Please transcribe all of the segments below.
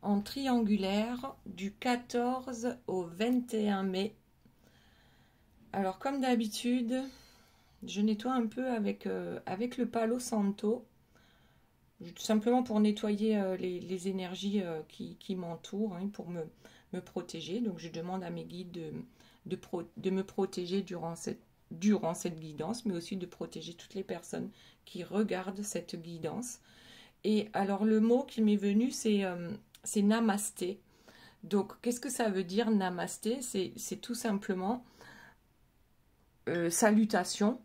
en triangulaire du 14 au 21 mai. Alors comme d'habitude, je nettoie un peu avec le Palo Santo, tout simplement pour nettoyer les énergies qui m'entourent, hein, pour me protéger. Donc je demande à mes guides de me protéger durant cette guidance, mais aussi de protéger toutes les personnes qui regardent cette guidance. Et alors le mot qui m'est venu, c'est namasté. Donc qu'est-ce que ça veut dire namasté? C'est tout simplement salutation,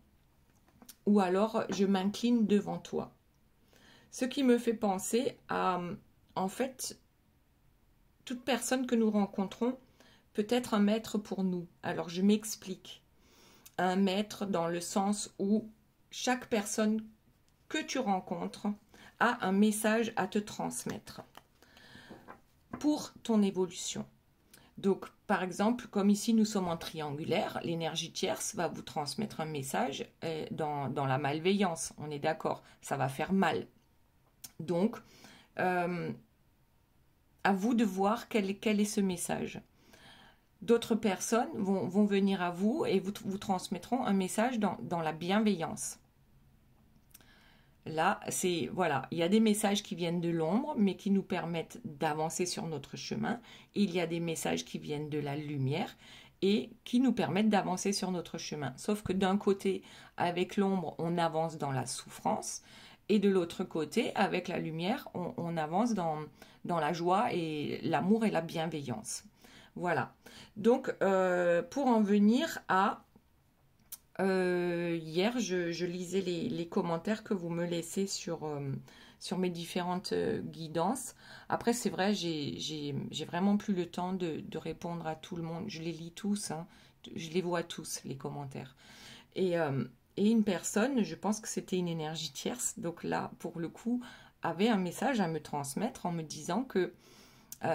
ou alors je m'incline devant toi. Ce qui me fait penser à, en fait, toute personne que nous rencontrons peut être un maître pour nous. Alors je m'explique. Un maître dans le sens où chaque personne que tu rencontres a un message à te transmettre pour ton évolution. Donc, par exemple, comme ici nous sommes en triangulaire, l'énergie tierce va vous transmettre un message dans la malveillance. On est d'accord, ça va faire mal. Donc, à vous de voir quel est ce message. D'autres personnes vont venir à vous et vous transmettront un message dans la bienveillance. Là, voilà, il y a des messages qui viennent de l'ombre, mais qui nous permettent d'avancer sur notre chemin. Il y a des messages qui viennent de la lumière et qui nous permettent d'avancer sur notre chemin. Sauf que d'un côté, avec l'ombre, on avance dans la souffrance, et de l'autre côté, avec la lumière, on avance dans la joie et l'amour et la bienveillance. Voilà. Donc, pour en venir à... hier, je lisais les commentaires que vous me laissez sur mes différentes guidances. Après, c'est vrai, j'ai vraiment plus le temps de répondre à tout le monde. Je les lis tous, hein, je les vois tous, les commentaires. Et une personne, je pense que c'était une énergie tierce, donc là, pour le coup, avait un message à me transmettre en me disant que,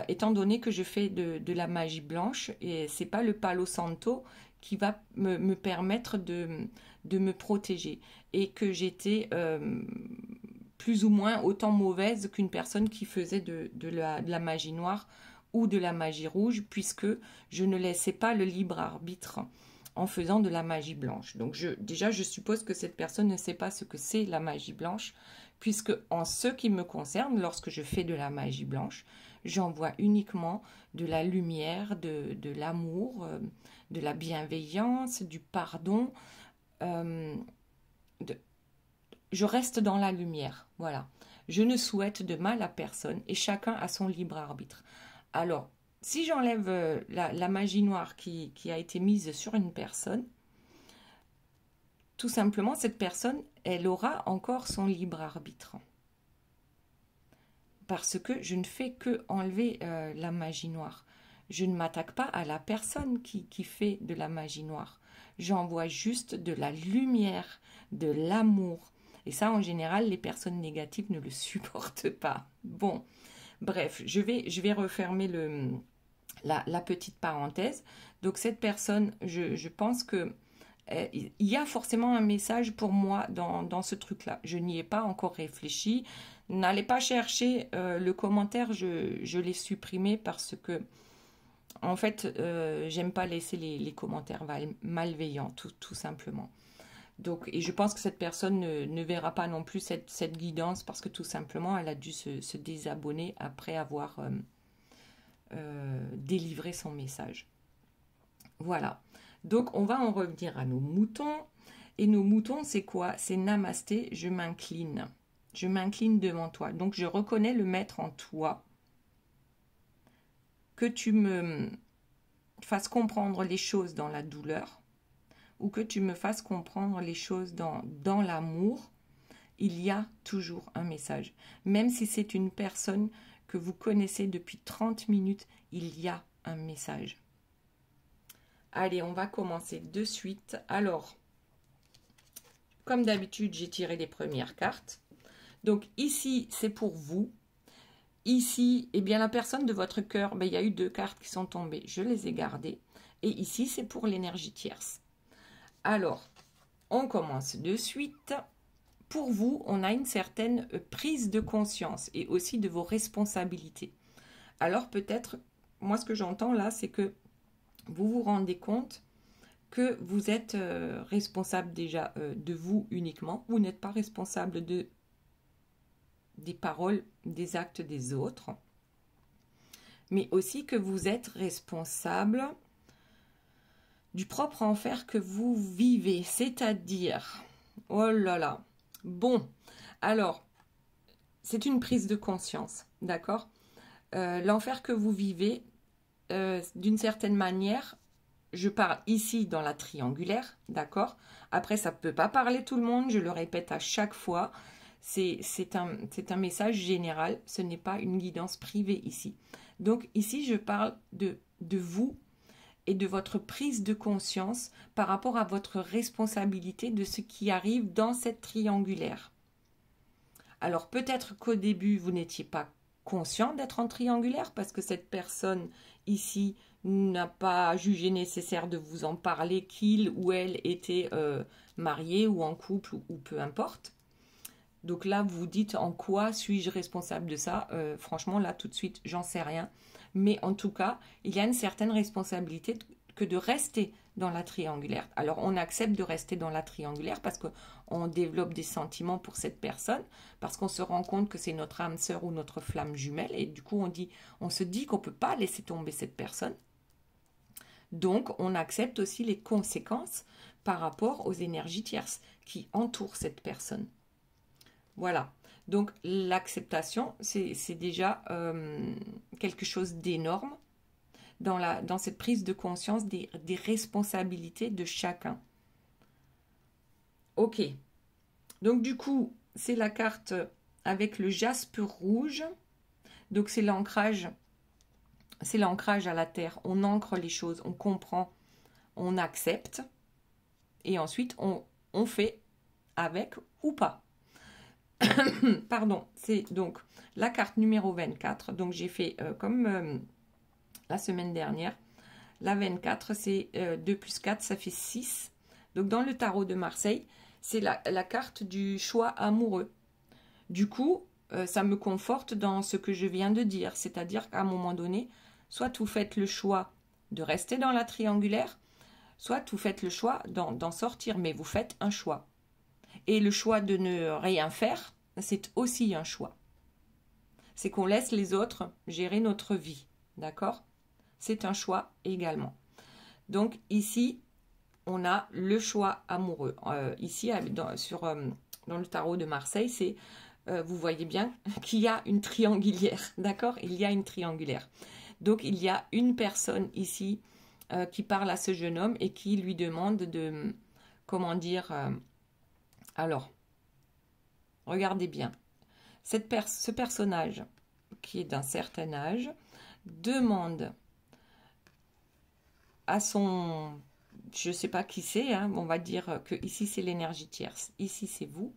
étant donné que je fais de la magie blanche, et c'est pas le Palo Santo qui va me permettre de me protéger, et que j'étais plus ou moins autant mauvaise qu'une personne qui faisait de la magie noire ou de la magie rouge, puisque je ne laissais pas le libre arbitre en faisant de la magie blanche. Donc déjà, je suppose que cette personne ne sait pas ce que c'est la magie blanche, puisque en ce qui me concerne, lorsque je fais de la magie blanche, j'envoie uniquement de la lumière, de l'amour, de la bienveillance, du pardon. Je reste dans la lumière, voilà. Je ne souhaite de mal à personne et chacun a son libre arbitre. Alors, si j'enlève la magie noire qui a été mise sur une personne, tout simplement, cette personne, elle aura encore son libre arbitre. Parce que je ne fais que enlever la magie noire. Je ne m'attaque pas à la personne qui fait de la magie noire. J'envoie juste de la lumière, de l'amour. Et ça, en général, les personnes négatives ne le supportent pas. Bon, bref, je vais refermer la petite parenthèse. Donc cette personne, je pense que il y a forcément un message pour moi dans ce truc-là. Je n'y ai pas encore réfléchi. N'allez pas chercher le commentaire, je l'ai supprimé parce que, en fait, j'aime pas laisser les commentaires malveillants, tout simplement. Donc, et je pense que cette personne ne verra pas non plus cette guidance parce que tout simplement, elle a dû se désabonner après avoir délivré son message. Voilà. Donc, on va en revenir à nos moutons. Et nos moutons, c'est quoi? C'est namasté, je m'incline. Je m'incline devant toi. Donc, je reconnais le maître en toi. Que tu me fasses comprendre les choses dans la douleur ou que tu me fasses comprendre les choses dans l'amour, il y a toujours un message. Même si c'est une personne que vous connaissez depuis 30 minutes, il y a un message. Allez, on va commencer de suite. Alors, comme d'habitude, j'ai tiré les premières cartes. Donc ici, c'est pour vous. Ici, eh bien, la personne de votre cœur, ben, il y a eu 2 cartes qui sont tombées. Je les ai gardées. Et ici, c'est pour l'énergie tierce. Alors, on commence de suite. Pour vous, on a une certaine prise de conscience et aussi de vos responsabilités. alors peut-être, moi ce que j'entends là, c'est que vous vous rendez compte que vous êtes responsable déjà de vous uniquement. Vous n'êtes pas responsable des paroles, des actes des autres. Mais aussi que vous êtes responsable du propre enfer que vous vivez. C'est-à-dire, oh là là, bon, alors, c'est une prise de conscience, d'accord? L'enfer que vous vivez, d'une certaine manière, je parle ici dans la triangulaire, d'accord? Après, ça ne peut pas parler tout le monde, je le répète à chaque fois. C'est un message général, ce n'est pas une guidance privée ici. Donc ici, je parle de vous et de votre prise de conscience par rapport à votre responsabilité de ce qui arrive dans cette triangulaire. Alors peut-être qu'au début, vous n'étiez pas conscient d'être en triangulaire parce que cette personne ici n'a pas jugé nécessaire de vous en parler, qu'il ou elle était marié ou en couple ou peu importe. Donc là, vous vous dites en quoi suis-je responsable de ça? Franchement, là, tout de suite, j'en sais rien. Mais en tout cas, il y a une certaine responsabilité que de rester dans la triangulaire. Alors, on accepte de rester dans la triangulaire parce qu'on développe des sentiments pour cette personne, parce qu'on se rend compte que c'est notre âme sœur ou notre flamme jumelle, et du coup, on se dit qu'on ne peut pas laisser tomber cette personne. Donc, on accepte aussi les conséquences par rapport aux énergies tierces qui entourent cette personne. Voilà, donc l'acceptation, c'est déjà quelque chose d'énorme dans cette prise de conscience des responsabilités de chacun. Ok, donc du coup, c'est la carte avec le jaspe rouge, donc c'est l'ancrage à la terre, on ancre les choses, on comprend, on accepte, et ensuite on fait avec ou pas. Pardon, c'est donc la carte numéro 24. Donc j'ai fait comme la semaine dernière. La 24, c'est 2 plus 4, ça fait 6. Donc dans le tarot de Marseille, c'est la carte du choix amoureux. Du coup, ça me conforte dans ce que je viens de dire. C'est-à-dire qu'à un moment donné, soit vous faites le choix de rester dans la triangulaire, soit vous faites le choix d'en sortir, mais vous faites un choix. Et le choix de ne rien faire, c'est aussi un choix. C'est qu'on laisse les autres gérer notre vie, d'accord? C'est un choix également. Donc ici, on a le choix amoureux. Ici, dans le tarot de Marseille, c'est, vous voyez bien qu'il y a une triangulaire, d'accord? Il y a une triangulaire. Donc il y a une personne ici qui parle à ce jeune homme et qui lui demande de, comment dire... alors, regardez bien. Ce personnage, qui est d'un certain âge, demande à son... Je ne sais pas qui c'est, hein, on va dire que ici c'est l'énergie tierce, ici c'est vous,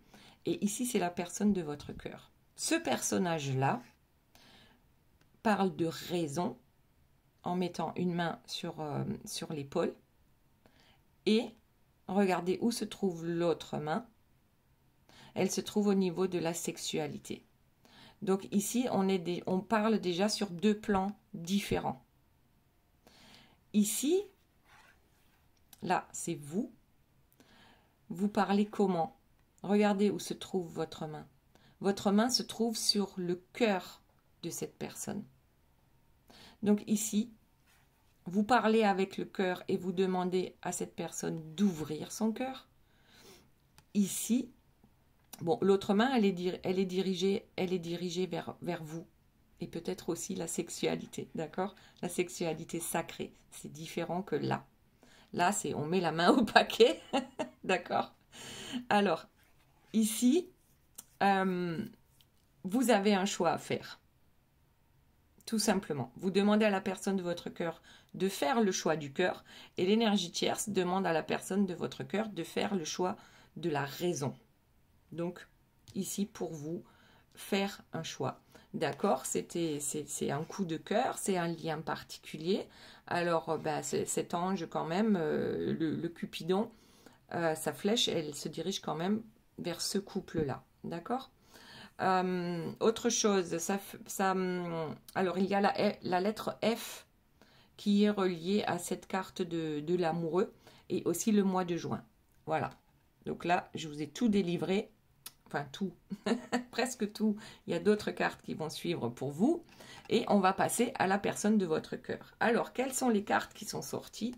et ici c'est la personne de votre cœur. Ce personnage-là parle de raison en mettant une main sur l'épaule, et regardez où se trouve l'autre main. Elle se trouve au niveau de la sexualité. Donc ici, on parle déjà sur deux plans différents. Ici, là, c'est vous. Vous parlez comment? Regardez où se trouve votre main. Votre main se trouve sur le cœur de cette personne. Donc ici, vous parlez avec le cœur et vous demandez à cette personne d'ouvrir son cœur. Ici, bon, l'autre main, elle est dirigée vers vous. Et peut-être aussi la sexualité, d'accord? La sexualité sacrée, c'est différent que là. Là, c'est on met la main au paquet, d'accord? Alors, ici, vous avez un choix à faire. Tout simplement. Vous demandez à la personne de votre cœur de faire le choix du cœur et l'énergie tierce demande à la personne de votre cœur de faire le choix de la raison. Donc, ici, pour vous, faire un choix. D'accord, c'est un coup de cœur, c'est un lien particulier. Alors, cet ange, quand même, le Cupidon, sa flèche, elle se dirige quand même vers ce couple-là. D'accord? Autre chose, alors il y a la lettre F qui est reliée à cette carte de l'amoureux et aussi le mois de juin. Voilà. Donc là, je vous ai tout délivré. Enfin, tout. Presque tout. Il y a d'autres cartes qui vont suivre pour vous. Et on va passer à la personne de votre cœur. Alors, quelles sont les cartes qui sont sorties?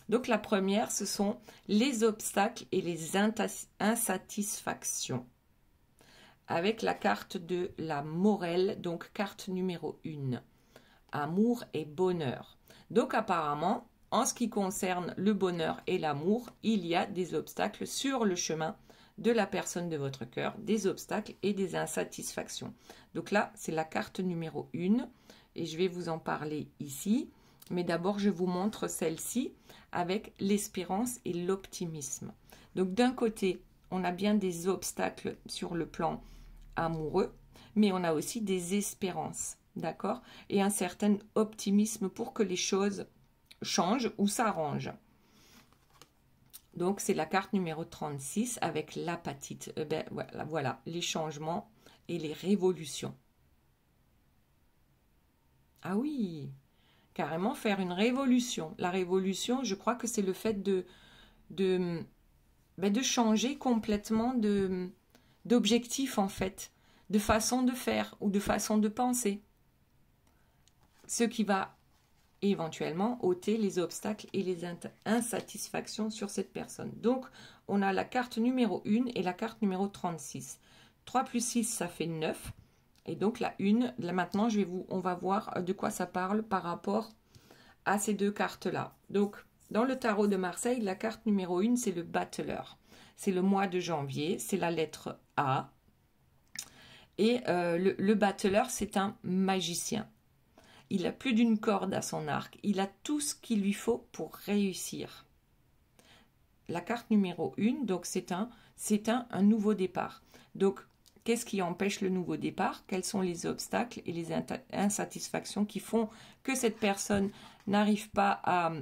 Donc, la première, ce sont les obstacles et les insatisfactions. Avec la carte de la Morelle, donc carte numéro 1. Amour et bonheur. Donc, apparemment, en ce qui concerne le bonheur et l'amour, il y a des obstacles sur le chemin de la personne de votre cœur, des obstacles et des insatisfactions. Donc là, c'est la carte numéro 1 et je vais vous en parler ici. Mais d'abord, je vous montre celle-ci avec l'espérance et l'optimisme. Donc d'un côté, on a bien des obstacles sur le plan amoureux, mais on a aussi des espérances, d'accord? Et un certain optimisme pour que les choses changent ou s'arrangent. Donc, c'est la carte numéro 36 avec l'apatite. Voilà, les changements et les révolutions. Ah oui, carrément faire une révolution. La révolution, je crois que c'est le fait de changer complètement d'objectif, en fait, de façon de faire ou de façon de penser. Ce qui va éventuellement ôter les obstacles et les insatisfactions sur cette personne. Donc, on a la carte numéro 1 et la carte numéro 36. 3 plus 6, ça fait 9. Et donc, la 1, là maintenant, on va voir de quoi ça parle par rapport à ces deux cartes-là. Donc, dans le tarot de Marseille, la carte numéro 1, c'est le battleur. C'est le mois de janvier, c'est la lettre A. Et le battleur, c'est un magicien. Il a plus d'une corde à son arc. Il a tout ce qu'il lui faut pour réussir. La carte numéro 1, donc c'est un nouveau départ. Donc, qu'est-ce qui empêche le nouveau départ? Quels sont les obstacles et les insatisfactions qui font que cette personne n'arrive pas à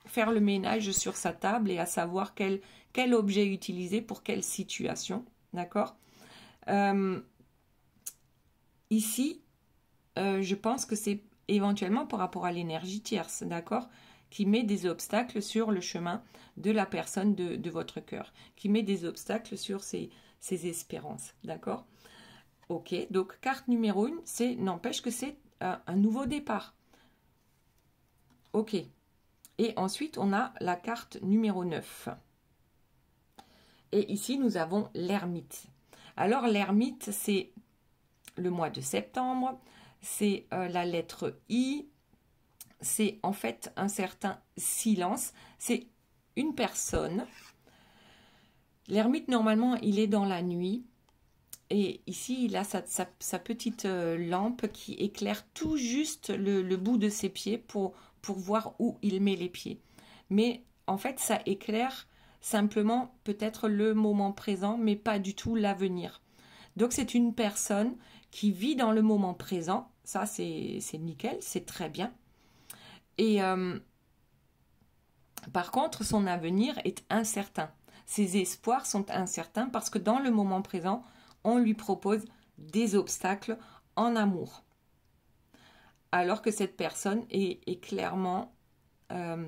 faire le ménage sur sa table et à savoir quel objet utiliser pour quelle situation? D'accord? Ici, je pense que c'est éventuellement par rapport à l'énergie tierce, d'accord, qui met des obstacles sur le chemin de la personne de votre cœur, qui met des obstacles sur ses espérances, d'accord. Ok, donc carte numéro 1, n'empêche que c'est un nouveau départ. Ok, et ensuite on a la carte numéro 9. Et ici nous avons l'ermite. Alors l'ermite, c'est le mois de septembre, c'est la lettre I, c'est en fait un certain silence, c'est une personne. L'ermite, normalement, il est dans la nuit, et ici, il a sa petite lampe qui éclaire tout juste le bout de ses pieds pour voir où il met les pieds. Mais en fait, ça éclaire simplement peut-être le moment présent, mais pas du tout l'avenir. Donc, c'est une personne qui vit dans le moment présent. Ça, c'est nickel, c'est très bien. Et par contre, son avenir est incertain. Ses espoirs sont incertains parce que dans le moment présent, on lui propose des obstacles en amour. Alors que cette personne est clairement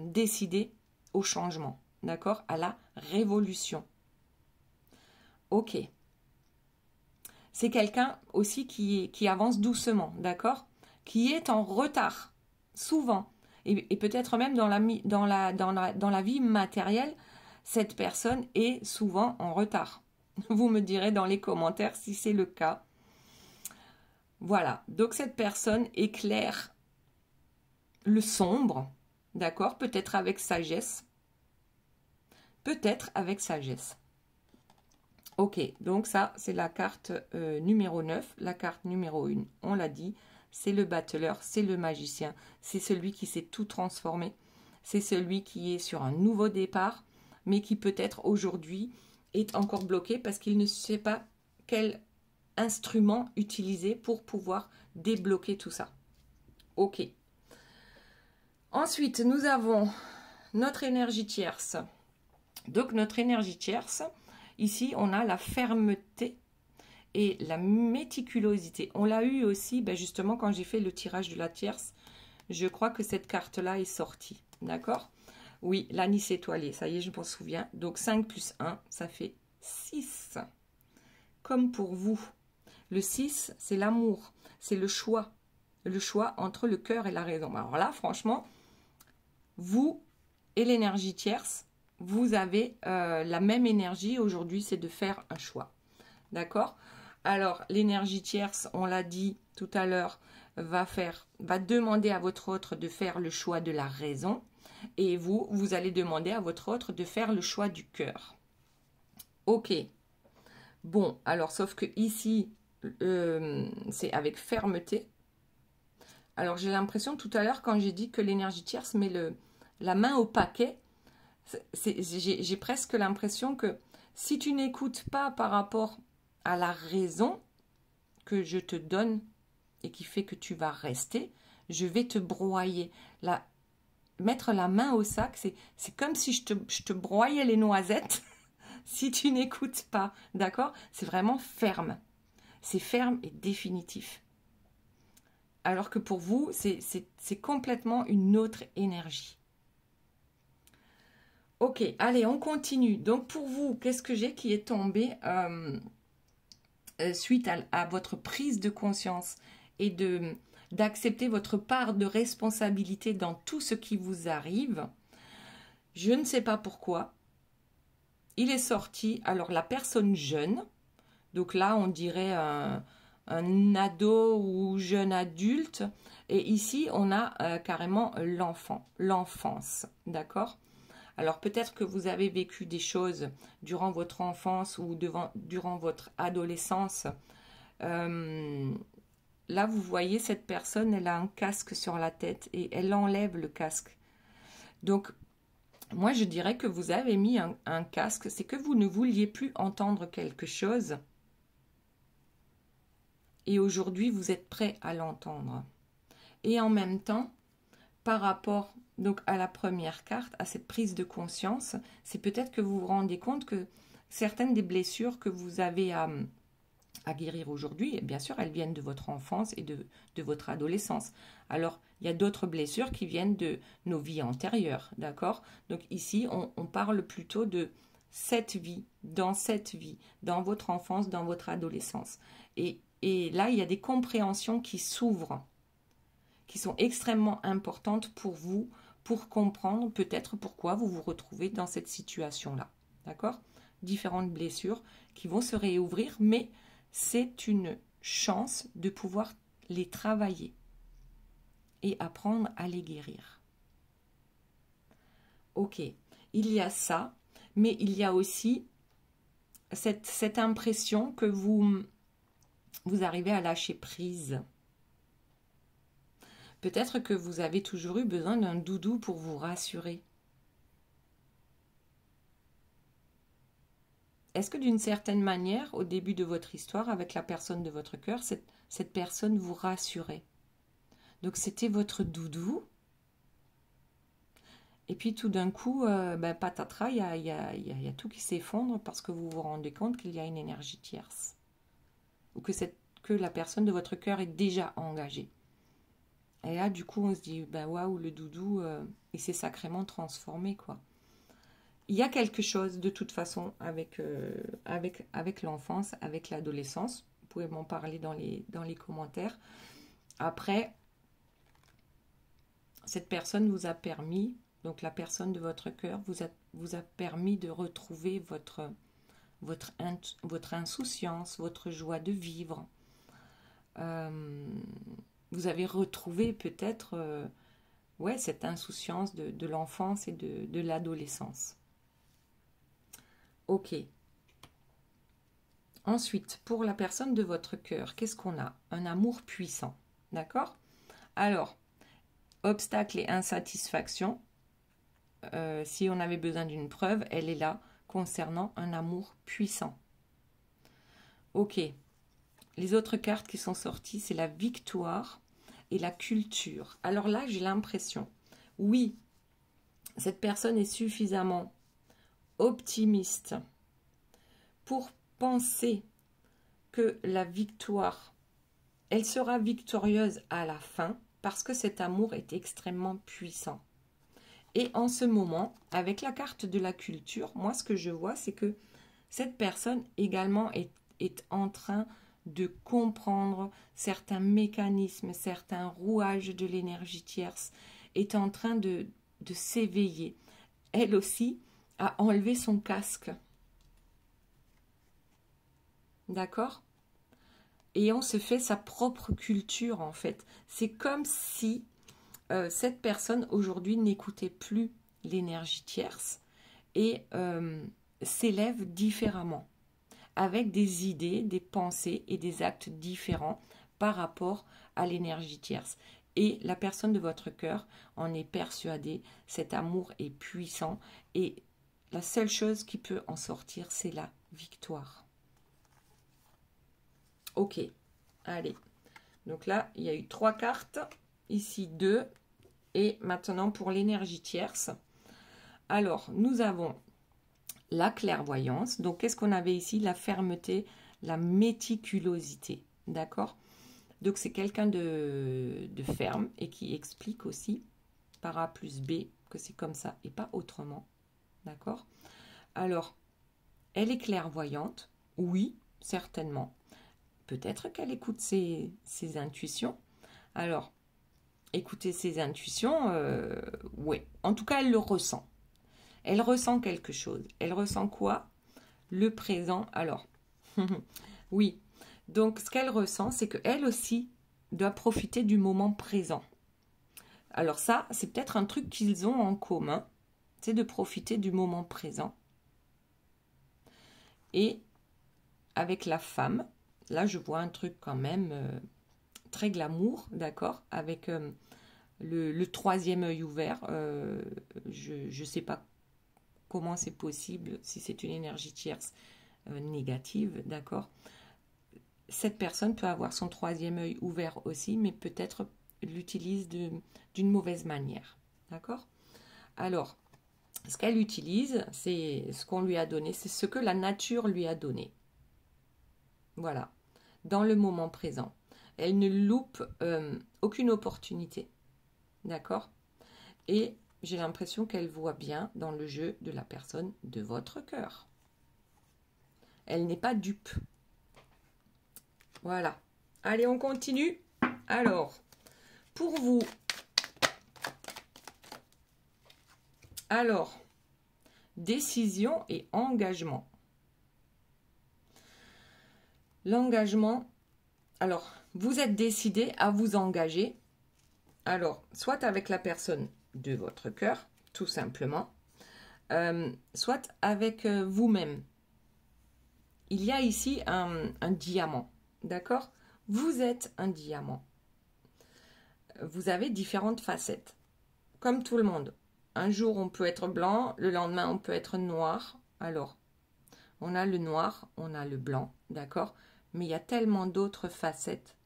décidée au changement, d'accord, à la révolution. Ok. C'est quelqu'un aussi qui avance doucement, d'accord, qui est en retard, souvent. Et peut-être même dans la vie matérielle, cette personne est souvent en retard. Vous me direz dans les commentaires si c'est le cas. Voilà, donc cette personne éclaire le sombre, d'accord, peut-être avec sagesse. Peut-être avec sagesse. Ok, donc ça, c'est la carte numéro 9. La carte numéro 1, on l'a dit, c'est le battleur, c'est le magicien. C'est celui qui s'est tout transformé. C'est celui qui est sur un nouveau départ, mais qui peut-être aujourd'hui est encore bloqué parce qu'il ne sait pas quel instrument utiliser pour pouvoir débloquer tout ça. Ok. Ensuite, nous avons notre énergie tierce. Donc, notre énergie tierce... Ici, on a la fermeté et la méticulosité. On l'a eu aussi, ben justement, quand j'ai fait le tirage de la tierce. Je crois que cette carte-là est sortie. D'accord? Oui, l'anis étoilé. Ça y est, je m'en souviens. Donc, 5 plus 1, ça fait 6. Comme pour vous. Le 6, c'est l'amour. C'est le choix. Le choix entre le cœur et la raison. Alors là, franchement, vous et l'énergie tierce, vous avez la même énergie. Aujourd'hui, c'est de faire un choix. D'accord? Alors, l'énergie tierce, on l'a dit tout à l'heure, va demander à votre autre de faire le choix de la raison. Et vous allez demander à votre autre de faire le choix du cœur. Ok. Bon, alors, sauf que ici, c'est avec fermeté. Alors, j'ai l'impression tout à l'heure, quand j'ai dit que l'énergie tierce met la main au paquet, j'ai presque l'impression que si tu n'écoutes pas par rapport à la raison que je te donne et qui fait que tu vas rester, je vais te broyer. Mettre la main au sac, c'est comme si je te broyais les noisettes si tu n'écoutes pas, d'accord? C'est vraiment ferme. C'est ferme et définitif. Alors que pour vous, c'est complètement une autre énergie. Ok, allez, on continue. Donc pour vous, qu'est-ce que j'ai qui est tombé suite à votre prise de conscience et d'accepter votre part de responsabilité dans tout ce qui vous arrive? Je ne sais pas pourquoi. Il est sorti, alors la personne jeune, donc là on dirait un ado ou jeune adulte, et ici on a carrément l'enfant, l'enfance, d'accord? Alors peut-être que vous avez vécu des choses durant votre enfance ou durant votre adolescence. Là, vous voyez, cette personne, elle a un casque sur la tête et elle enlève le casque. Donc, moi, je dirais que vous avez mis un casque, c'est que vous ne vouliez plus entendre quelque chose. Et aujourd'hui, vous êtes prêt à l'entendre. Et en même temps, par rapport donc à la première carte, à cette prise de conscience, c'est peut-être que vous vous rendez compte que certaines des blessures que vous avez à guérir aujourd'hui, bien sûr, elles viennent de votre enfance et de votre adolescence. Alors, il y a d'autres blessures qui viennent de nos vies antérieures, d'accord? Donc ici, on parle plutôt de cette vie, dans votre enfance, dans votre adolescence. Et là, il y a des compréhensions qui s'ouvrent, qui sont extrêmement importantes pour vous, pour comprendre peut-être pourquoi vous vous retrouvez dans cette situation-là, d'accord? Différentes blessures qui vont se réouvrir, mais c'est une chance de pouvoir les travailler et apprendre à les guérir. Ok, il y a ça, mais il y a aussi cette impression que vous arrivez à lâcher prise. Peut-être que vous avez toujours eu besoin d'un doudou pour vous rassurer. Est-ce que d'une certaine manière, au début de votre histoire, avec la personne de votre cœur, cette personne vous rassurait? Donc c'était votre doudou. Et puis tout d'un coup, patatras, il y a tout qui s'effondre parce que vous vous rendez compte qu'il y a une énergie tierce. Ou que la personne de votre cœur est déjà engagée. Et là, du coup, on se dit, waouh, le doudou, il s'est sacrément transformé, quoi. Il y a quelque chose, de toute façon, avec l'enfance, avec l'adolescence. Vous pouvez m'en parler dans les commentaires. Après, cette personne vous a permis, donc la personne de votre cœur, vous a permis de retrouver votre insouciance, votre joie de vivre. Vous avez retrouvé peut-être cette insouciance de l'enfance et de l'adolescence. Ok. Ensuite, pour la personne de votre cœur, qu'est-ce qu'on a? Un amour puissant. D'accord? Alors, obstacle et insatisfaction. Si on avait besoin d'une preuve, elle est là concernant un amour puissant. Ok. Les autres cartes qui sont sorties, c'est la victoire et la culture. Alors là, j'ai l'impression, oui, cette personne est suffisamment optimiste pour penser que la victoire, elle sera victorieuse à la fin parce que cet amour est extrêmement puissant. Et en ce moment, avec la carte de la culture, moi ce que je vois, c'est que cette personne également est en train de comprendre certains mécanismes, certains rouages de l'énergie tierce, est en train de s'éveiller. Elle aussi a enlevé son casque. D'accord? Et on se fait sa propre culture en fait. C'est comme si cette personne aujourd'hui n'écoutait plus l'énergie tierce et s'élève différemment, avec des idées, des pensées et des actes différents par rapport à l'énergie tierce. Et la personne de votre cœur en est persuadée, cet amour est puissant et la seule chose qui peut en sortir, c'est la victoire. Ok, allez. Donc là, il y a eu 3 cartes, ici 2, et maintenant pour l'énergie tierce. Alors, nous avons la clairvoyance. Donc, qu'est-ce qu'on avait ici? La fermeté, la méticulosité. D'accord? Donc, c'est quelqu'un de ferme et qui explique aussi par A plus B que c'est comme ça et pas autrement. D'accord? Alors, elle est clairvoyante. Oui, certainement. Peut-être qu'elle écoute ses intuitions. Alors, écouter ses intuitions, oui. En tout cas, elle le ressent. Elle ressent quelque chose. Elle ressent quoi? Le présent. Alors, oui. Donc, ce qu'elle ressent, c'est qu'elle aussi doit profiter du moment présent. Alors ça, c'est peut-être un truc qu'ils ont en commun. C'est de profiter du moment présent. Et avec la femme, là, je vois un truc quand même très glamour, d'accord? Avec le 3e œil ouvert. Je ne sais pas comment c'est possible, si c'est une énergie tierce négative, d'accord? Cette personne peut avoir son 3e œil ouvert aussi, mais peut-être l'utilise d'une mauvaise manière, d'accord? Alors, ce qu'elle utilise, c'est ce qu'on lui a donné, c'est ce que la nature lui a donné. Voilà, dans le moment présent. Elle ne loupe aucune opportunité, d'accord? Et j'ai l'impression qu'elle voit bien dans le jeu de la personne de votre cœur. Elle n'est pas dupe. Voilà. Allez, on continue. Alors, pour vous. Alors, décision et engagement. L'engagement. Alors, vous êtes décidé à vous engager. Alors, soit avec la personne de votre cœur, tout simplement, soit avec vous-même. Il y a ici un diamant, d'accord? Vous êtes un diamant. Vous avez différentes facettes, comme tout le monde. Un jour, on peut être blanc, le lendemain, on peut être noir. Alors, on a le noir, on a le blanc, d'accord? Mais il y a tellement d'autres facettes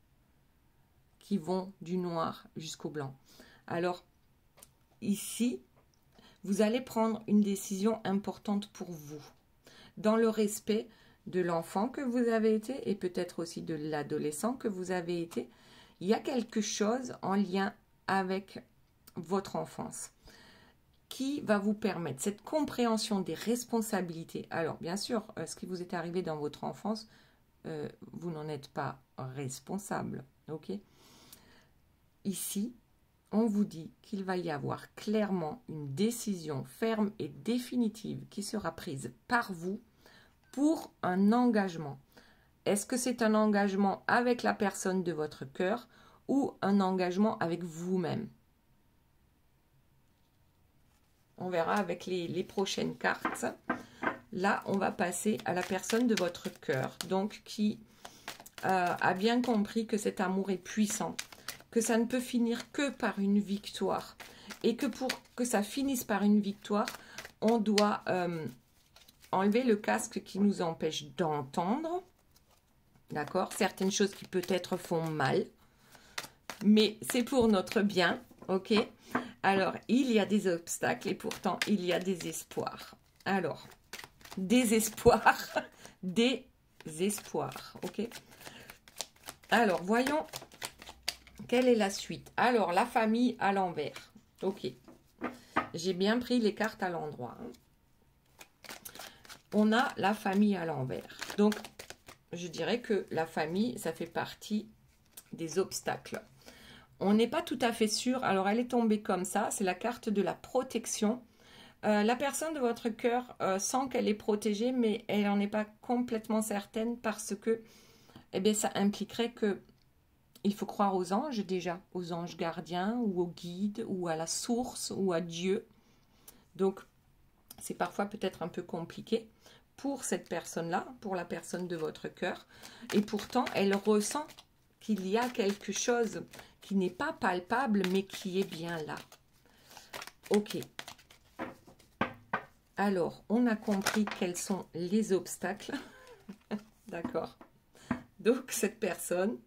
qui vont du noir jusqu'au blanc. Alors, ici, vous allez prendre une décision importante pour vous, dans le respect de l'enfant que vous avez été et peut-être aussi de l'adolescent que vous avez été. Il y a quelque chose en lien avec votre enfance qui va vous permettre cette compréhension des responsabilités. Alors, bien sûr, ce qui vous est arrivé dans votre enfance, vous n'en êtes pas responsable, ok? Ici, on vous dit qu'il va y avoir clairement une décision ferme et définitive qui sera prise par vous pour un engagement. Est-ce que c'est un engagement avec la personne de votre cœur ou un engagement avec vous-même? On verra avec les prochaines cartes. Là, on va passer à la personne de votre cœur, donc qui a bien compris que cet amour est puissant, que ça ne peut finir que par une victoire et que pour que ça finisse par une victoire, on doit enlever le casque qui nous empêche d'entendre, d'accord? Certaines choses qui peut-être font mal, mais c'est pour notre bien, ok? Alors, il y a des obstacles et pourtant, il y a des espoirs. Alors, des espoirs, des espoirs. Ok. Alors, voyons quelle est la suite. Alors, la famille à l'envers. Ok. J'ai bien pris les cartes à l'endroit. On a la famille à l'envers. Donc, je dirais que la famille, ça fait partie des obstacles. On n'est pas tout à fait sûr. Alors, elle est tombée comme ça. C'est la carte de la protection. La personne de votre cœur sent qu'elle est protégée, mais elle n'en est pas complètement certaine parce que eh bien, ça impliquerait que il faut croire aux anges déjà, aux anges gardiens ou aux guides ou à la source ou à Dieu. Donc, c'est parfois peut-être un peu compliqué pour cette personne-là, pour la personne de votre cœur. Et pourtant, elle ressent qu'il y a quelque chose qui n'est pas palpable, mais qui est bien là. Ok. Alors, on a compris quels sont les obstacles. D'accord. Donc, cette personne,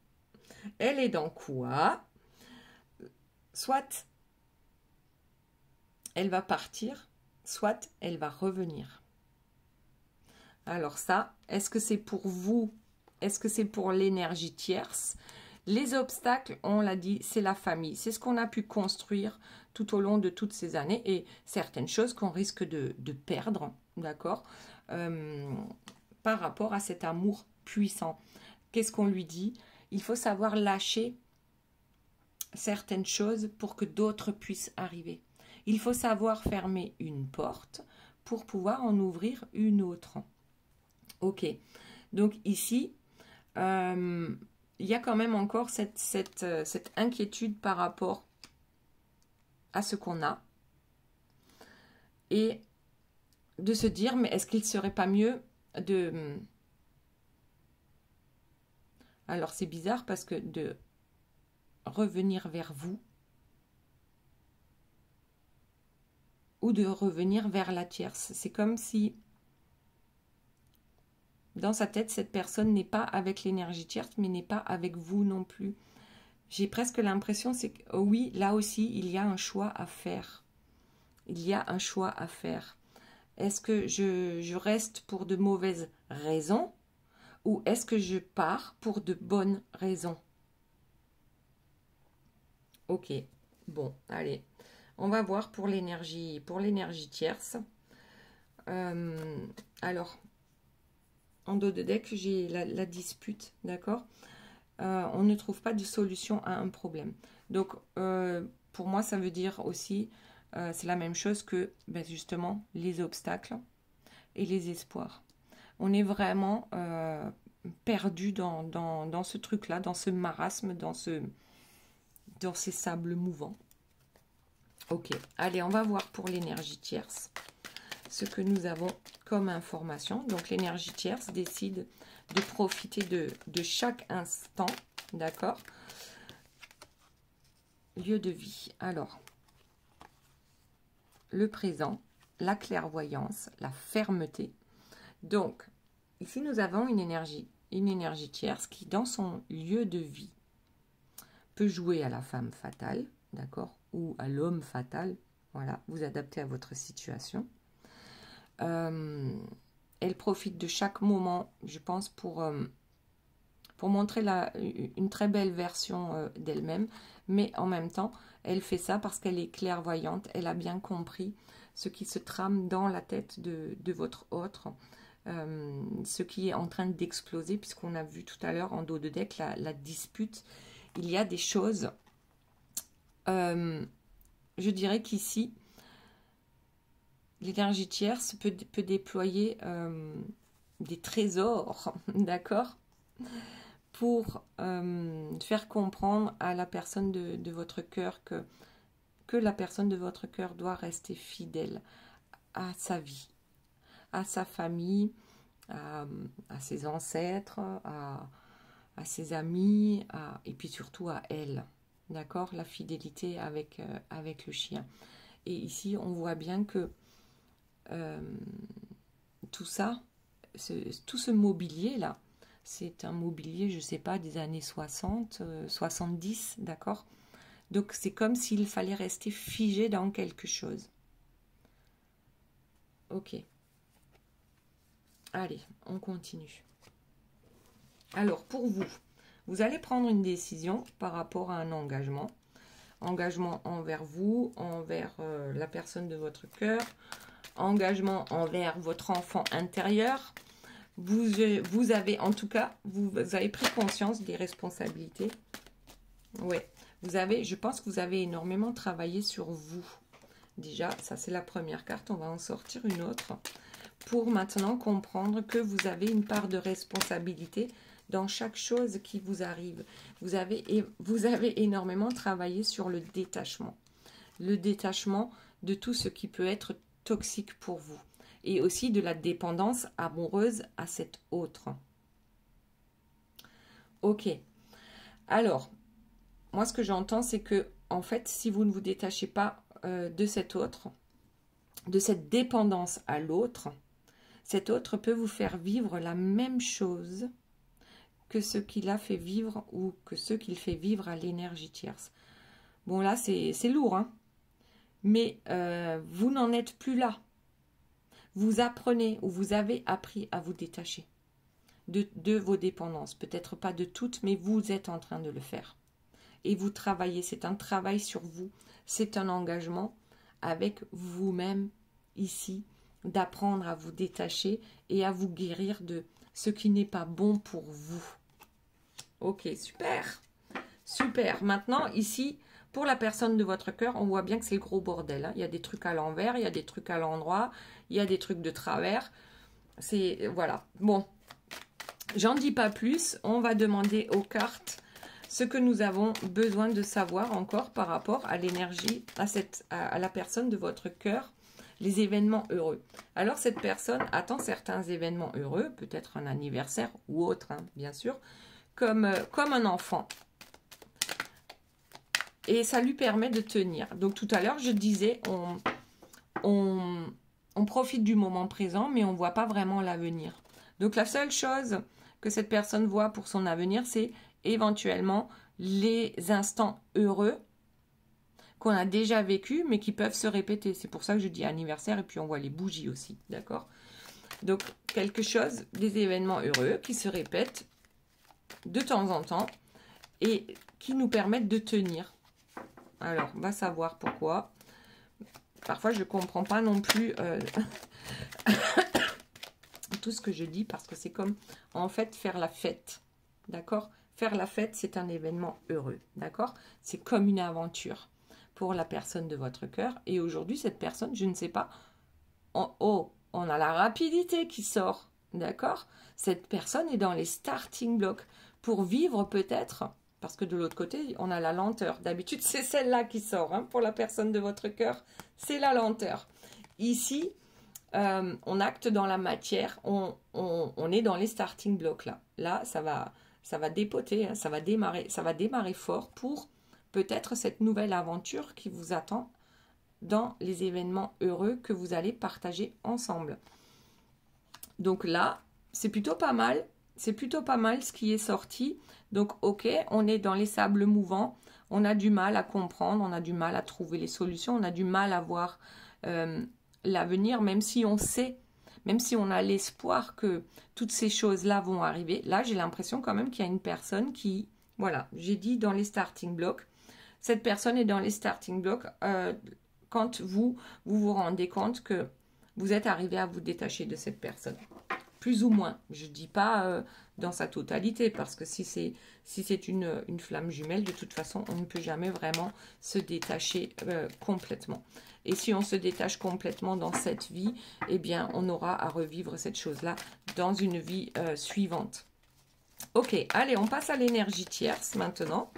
elle est dans quoi? Soit elle va partir, soit elle va revenir. Alors ça, est-ce que c'est pour vous? Est-ce que c'est pour l'énergie tierce? Les obstacles, on l'a dit, c'est la famille. C'est ce qu'on a pu construire tout au long de toutes ces années et certaines choses qu'on risque de perdre, d'accord, par rapport à cet amour puissant. Qu'est-ce qu'on lui dit? Il faut savoir lâcher certaines choses pour que d'autres puissent arriver. Il faut savoir fermer une porte pour pouvoir en ouvrir une autre. Ok, donc ici, il y a quand même encore cette inquiétude par rapport à ce qu'on a et de se dire, mais est-ce qu'il ne serait pas mieux de... Alors c'est bizarre parce que de revenir vers vous ou de revenir vers la tierce. C'est comme si dans sa tête, cette personne n'est pas avec l'énergie tierce, mais n'est pas avec vous non plus. J'ai presque l'impression, c'est que oui, là aussi, il y a un choix à faire. Il y a un choix à faire. Est-ce que je reste pour de mauvaises raisons ou est-ce que je pars pour de bonnes raisons? Ok, bon, allez. On va voir pour l'énergie tierce. Alors, en dos de deck, j'ai la dispute, d'accord? On ne trouve pas de solution à un problème. Donc, pour moi, ça veut dire aussi, c'est la même chose que, ben, justement, les obstacles et les espoirs. On est vraiment perdu dans ce truc-là, dans ce marasme, dans ces sables mouvants. Ok, allez, on va voir pour l'énergie tierce ce que nous avons comme information. Donc, l'énergie tierce décide de profiter de chaque instant, d'accord? Lieu de vie. Alors, le présent, la clairvoyance, la fermeté. Donc, ici, nous avons une énergie tierce qui, dans son lieu de vie, peut jouer à la femme fatale, d'accord? Ou à l'homme fatal. Voilà, vous adaptez à votre situation. Elle profite de chaque moment, je pense, pour montrer une très belle version d'elle-même. Mais en même temps, elle fait ça parce qu'elle est clairvoyante. Elle a bien compris ce qui se trame dans la tête de votre autre. Ce qui est en train d'exploser, puisqu'on a vu tout à l'heure en dos de deck la dispute. Il y a des choses... je dirais qu'ici, l'énergie tierce peut déployer des trésors, d'accord, pour faire comprendre à la personne de votre cœur que la personne de votre cœur doit rester fidèle à sa vie, à sa famille, à ses ancêtres, à ses amis, et puis surtout à elle, d'accord, la fidélité avec le chien. Et ici, on voit bien que tout ça, tout ce mobilier-là, c'est un mobilier, je ne sais pas, des années 60, 70, d'accord? Donc, c'est comme s'il fallait rester figé dans quelque chose. Ok. Allez, on continue. Alors, pour vous, vous allez prendre une décision par rapport à un engagement. Engagement envers vous, envers la personne de votre cœur, engagement envers votre enfant intérieur. Vous avez, en tout cas, vous avez pris conscience des responsabilités. Oui, je pense que vous avez énormément travaillé sur vous. Déjà, ça c'est la première carte, on va en sortir une autre. Pour maintenant comprendre que vous avez une part de responsabilité dans chaque chose qui vous arrive. Vous avez énormément travaillé sur le détachement. Le détachement de tout ce qui peut être toxique pour vous. Et aussi de la dépendance amoureuse à cet autre. Ok. Alors, moi ce que j'entends, c'est que, en fait, si vous ne vous détachez pas de cet autre, de cette dépendance à l'autre, cet autre peut vous faire vivre la même chose que ce qu'il a fait vivre ou que ce qu'il fait vivre à l'énergie tierce. Bon, là, c'est lourd, hein, mais vous n'en êtes plus là. Vous apprenez ou vous avez appris à vous détacher de vos dépendances. Peut-être pas de toutes, mais vous êtes en train de le faire. Et vous travaillez, c'est un travail sur vous, c'est un engagement avec vous-même ici, d'apprendre à vous détacher et à vous guérir de ce qui n'est pas bon pour vous. Ok, super. Super. Maintenant, ici, pour la personne de votre cœur, on voit bien que c'est le gros bordel. Hein. Il y a des trucs à l'envers, il y a des trucs à l'endroit, il y a des trucs de travers. C'est, voilà. Bon, j'en dis pas plus. On va demander aux cartes ce que nous avons besoin de savoir encore par rapport à l'énergie, à la personne de votre cœur, les événements heureux. Alors, cette personne attend certains événements heureux, peut-être un anniversaire ou autre, hein, bien sûr, comme un enfant. Et ça lui permet de tenir. Donc, tout à l'heure, je disais, on profite du moment présent, mais on ne voit pas vraiment l'avenir. Donc, la seule chose que cette personne voit pour son avenir, c'est éventuellement les instants heureux qu'on a déjà vécus, mais qui peuvent se répéter. C'est pour ça que je dis anniversaire, et puis on voit les bougies aussi, d'accord? Donc, quelque chose, des événements heureux qui se répètent de temps en temps et qui nous permettent de tenir. Alors, on va savoir pourquoi. Parfois, je ne comprends pas non plus tout ce que je dis, parce que c'est comme, en fait, faire la fête, d'accord? Faire la fête, c'est un événement heureux, d'accord? C'est comme une aventure pour la personne de votre cœur. Et aujourd'hui, cette personne, je ne sais pas, on a la rapidité qui sort, d'accord? Cette personne est dans les starting blocks pour vivre peut-être, parce que de l'autre côté, on a la lenteur. D'habitude, c'est celle-là qui sort, hein, pour la personne de votre cœur, c'est la lenteur. Ici, on acte dans la matière, on est dans les starting blocks là. Là, ça va dépoter, hein, ça va démarrer fort pour peut-être cette nouvelle aventure qui vous attend dans les événements heureux que vous allez partager ensemble. Donc là, c'est plutôt pas mal. C'est plutôt pas mal ce qui est sorti. Donc, ok, on est dans les sables mouvants. On a du mal à comprendre, on a du mal à trouver les solutions, on a du mal à voir l'avenir, même si on sait, même si on a l'espoir que toutes ces choses-là vont arriver. Là, j'ai l'impression quand même qu'il y a une personne qui, voilà, j'ai dit dans les starting blocks. Cette personne est dans les starting blocks quand vous vous rendez compte que vous êtes arrivé à vous détacher de cette personne. Plus ou moins. Je ne dis pas dans sa totalité, parce que si c'est une flamme jumelle, de toute façon, on ne peut jamais vraiment se détacher complètement. Et si on se détache complètement dans cette vie, eh bien, on aura à revivre cette chose-là dans une vie suivante. Ok, allez, on passe à l'énergie tierce maintenant.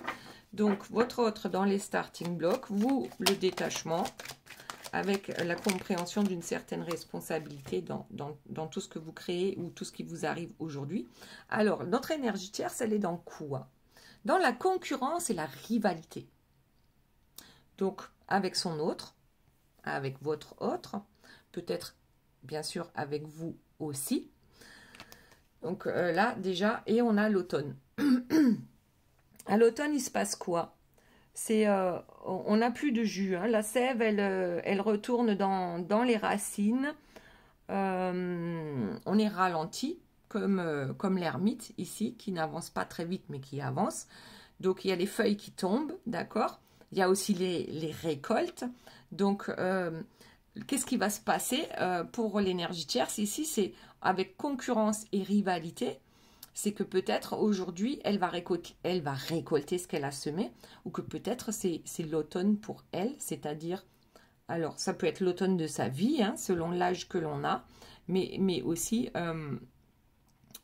Donc, votre autre dans les starting blocks, vous, le détachement, avec la compréhension d'une certaine responsabilité dans tout ce que vous créez ou tout ce qui vous arrive aujourd'hui. Alors, notre énergie tierce, elle est dans quoi? Dans la concurrence et la rivalité. Donc, avec son autre, avec votre autre, peut-être, bien sûr, avec vous aussi. Donc là, déjà, et on a l'automne. À l'automne, il se passe quoi? On n'a plus de jus. Hein. La sève, elle retourne dans les racines. On est ralenti, comme l'ermite ici, qui n'avance pas très vite, mais qui avance. Donc, il y a les feuilles qui tombent, d'accord? Il y a aussi les récoltes. Donc, qu'est-ce qui va se passer pour l'énergie tierce? Ici, c'est avec concurrence et rivalité. C'est que peut-être aujourd'hui, elle va récolter ce qu'elle a semé, ou que peut-être c'est l'automne pour elle, c'est-à-dire, alors ça peut être l'automne de sa vie, hein, selon l'âge que l'on a, mais aussi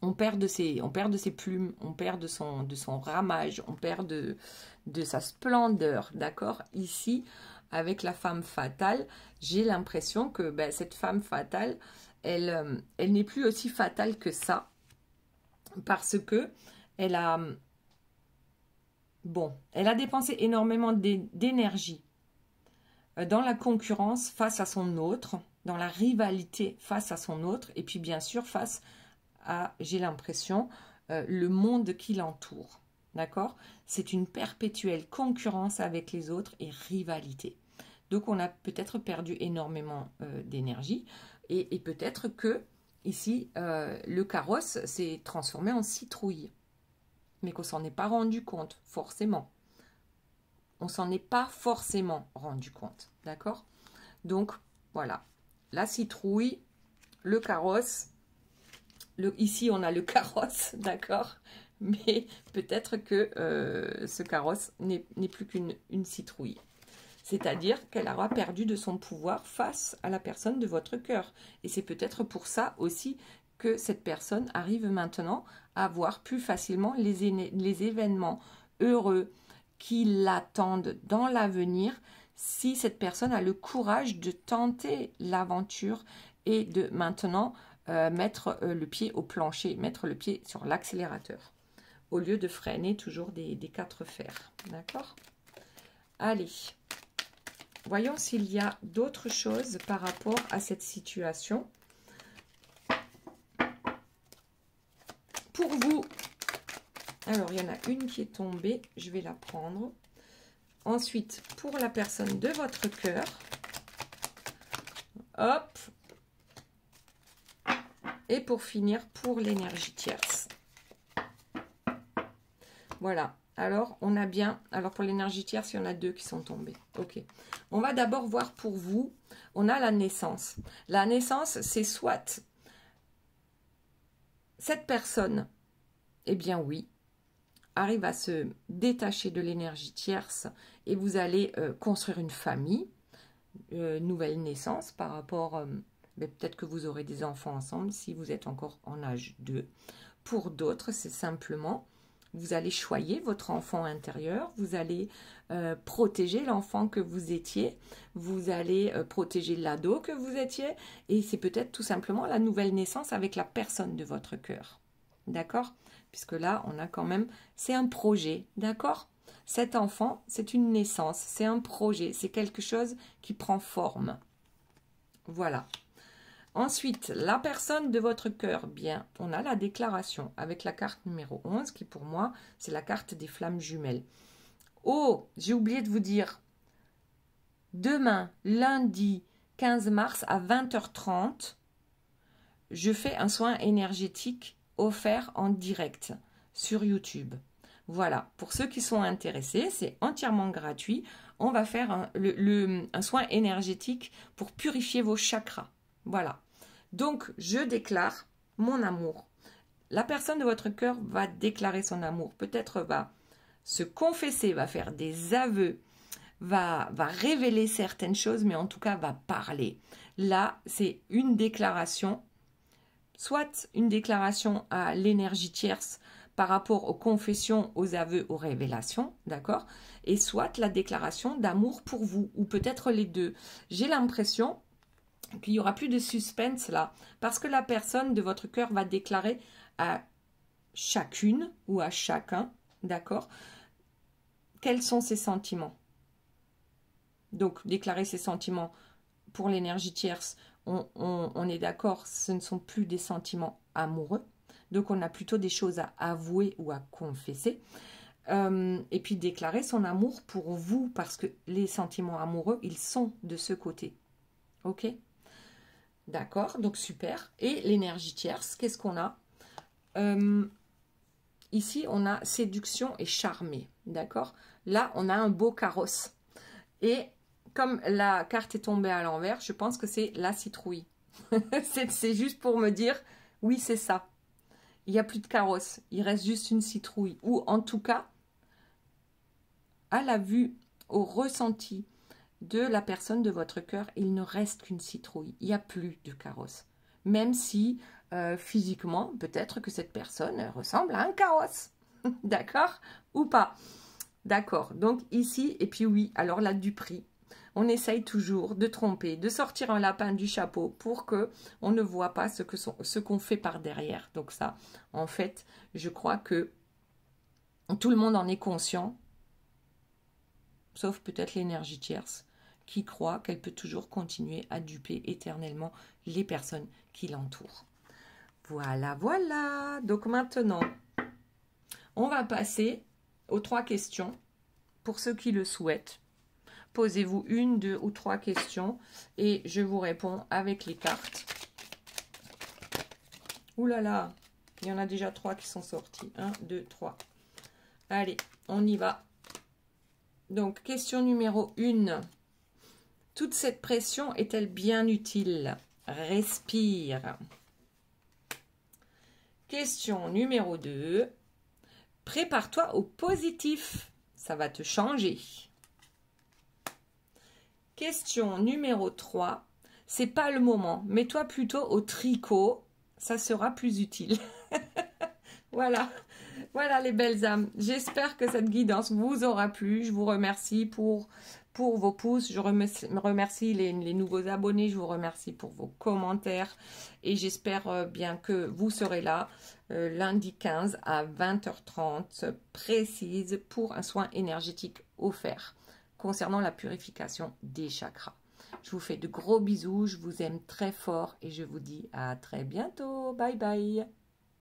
on perd de ses plumes, on perd de son ramage, on perd de sa splendeur, d'accord? Ici, avec la femme fatale, j'ai l'impression que ben, cette femme fatale, elle n'est plus aussi fatale que ça, parce que elle a dépensé énormément d'énergie dans la concurrence face à son autre, dans la rivalité face à son autre, et puis bien sûr face à, j'ai l'impression, le monde qui l'entoure. D'accord? C'est une perpétuelle concurrence avec les autres et rivalité. Donc on a peut-être perdu énormément d'énergie, et peut-être que ici, le carrosse s'est transformé en citrouille. Mais qu'on s'en est pas rendu compte, forcément. On s'en est pas forcément rendu compte. D'accord? Donc, voilà. La citrouille, le carrosse. Ici, on a le carrosse, d'accord? Mais peut-être que ce carrosse n'est plus qu'une citrouille. C'est-à-dire qu'elle aura perdu de son pouvoir face à la personne de votre cœur. Et c'est peut-être pour ça aussi que cette personne arrive maintenant à voir plus facilement les événements heureux qui l'attendent dans l'avenir si cette personne a le courage de tenter l'aventure et de maintenant mettre le pied au plancher, mettre le pied sur l'accélérateur au lieu de freiner toujours des quatre fers. D'accord? Allez. Voyons s'il y a d'autres choses par rapport à cette situation. Pour vous, alors il y en a une qui est tombée, je vais la prendre. Ensuite, pour la personne de votre cœur, hop. Et pour finir, pour l'énergie tierce. Voilà. Alors, on a bien... Alors, pour l'énergie tierce, il y en a deux qui sont tombés. Ok. On va d'abord voir pour vous. On a la naissance. La naissance, c'est soit cette personne, eh bien oui, arrive à se détacher de l'énergie tierce et vous allez construire une famille, nouvelle naissance par rapport... peut-être que vous aurez des enfants ensemble si vous êtes encore en âge 2. Pour d'autres, c'est simplement... Vous allez choyer votre enfant intérieur, vous allez protéger l'enfant que vous étiez, vous allez protéger l'ado que vous étiez, et c'est peut-être tout simplement la nouvelle naissance avec la personne de votre cœur. D'accord? Puisque là, on a quand même... C'est un projet, d'accord? Cet enfant, c'est une naissance, c'est un projet, c'est quelque chose qui prend forme. Voilà. Ensuite, la personne de votre cœur, bien, on a la déclaration avec la carte numéro 11 qui pour moi, c'est la carte des flammes jumelles. Oh, j'ai oublié de vous dire, demain, lundi 15 mars à 20h30, je fais un soin énergétique offert en direct sur YouTube. Voilà, pour ceux qui sont intéressés, c'est entièrement gratuit. On va faire un soin énergétique pour purifier vos chakras. Voilà. Donc, je déclare mon amour. La personne de votre cœur va déclarer son amour. Peut-être va se confesser, va faire des aveux, va révéler certaines choses, mais en tout cas va parler. Là, c'est une déclaration, soit une déclaration à l'énergie tierce par rapport aux confessions, aux aveux, aux révélations, d'accord? Et soit la déclaration d'amour pour vous, ou peut-être les deux. J'ai l'impression qu'il n'y aura plus de suspense là, parce que la personne de votre cœur va déclarer à chacune ou à chacun, d'accord, quels sont ses sentiments. Donc, déclarer ses sentiments pour l'énergie tierce, on est d'accord, ce ne sont plus des sentiments amoureux, donc on a plutôt des choses à avouer ou à confesser. Et puis déclarer son amour pour vous, parce que les sentiments amoureux, ils sont de ce côté. Ok ? D'accord, donc super. Et l'énergie tierce, qu'est-ce qu'on a? Ici, on a séduction et charmer, d'accord? Là, on a un beau carrosse. Et comme la carte est tombée à l'envers, je pense que c'est la citrouille. C'est juste pour me dire, oui, c'est ça. Il n'y a plus de carrosse, il reste juste une citrouille. Ou en tout cas, à la vue, au ressenti de la personne de votre cœur, il ne reste qu'une citrouille. Il n'y a plus de carrosse. Même si physiquement, peut-être que cette personne ressemble à un carrosse. D'accord? Ou pas? D'accord. Donc ici, et puis oui, alors là, du prix. On essaye toujours de tromper, de sortir un lapin du chapeau pour que on ne voit pas ce qu'on fait par derrière. Donc ça, en fait, je crois que tout le monde en est conscient, sauf peut-être l'énergie tierce, qui croit qu'elle peut toujours continuer à duper éternellement les personnes qui l'entourent. Voilà, voilà. Donc maintenant, on va passer aux 3 questions pour ceux qui le souhaitent. Posez-vous 1, 2 ou 3 questions et je vous réponds avec les cartes. Ouh là là, il y en a déjà 3 qui sont sortis. 1, 2, 3. Allez, on y va. Donc, question numéro 1. Toute cette pression est-elle bien utile? Respire. Question numéro 2. Prépare-toi au positif. Ça va te changer. Question numéro 3. C'est pas le moment. Mets-toi plutôt au tricot. Ça sera plus utile. Voilà. Voilà les belles âmes. J'espère que cette guidance vous aura plu. Je vous remercie pour vos pouces. Je remercie les nouveaux abonnés. Je vous remercie pour vos commentaires. Et j'espère bien que vous serez là lundi 15 à 20h30 précise pour un soin énergétique offert concernant la purification des chakras. Je vous fais de gros bisous. Je vous aime très fort et je vous dis à très bientôt. Bye bye.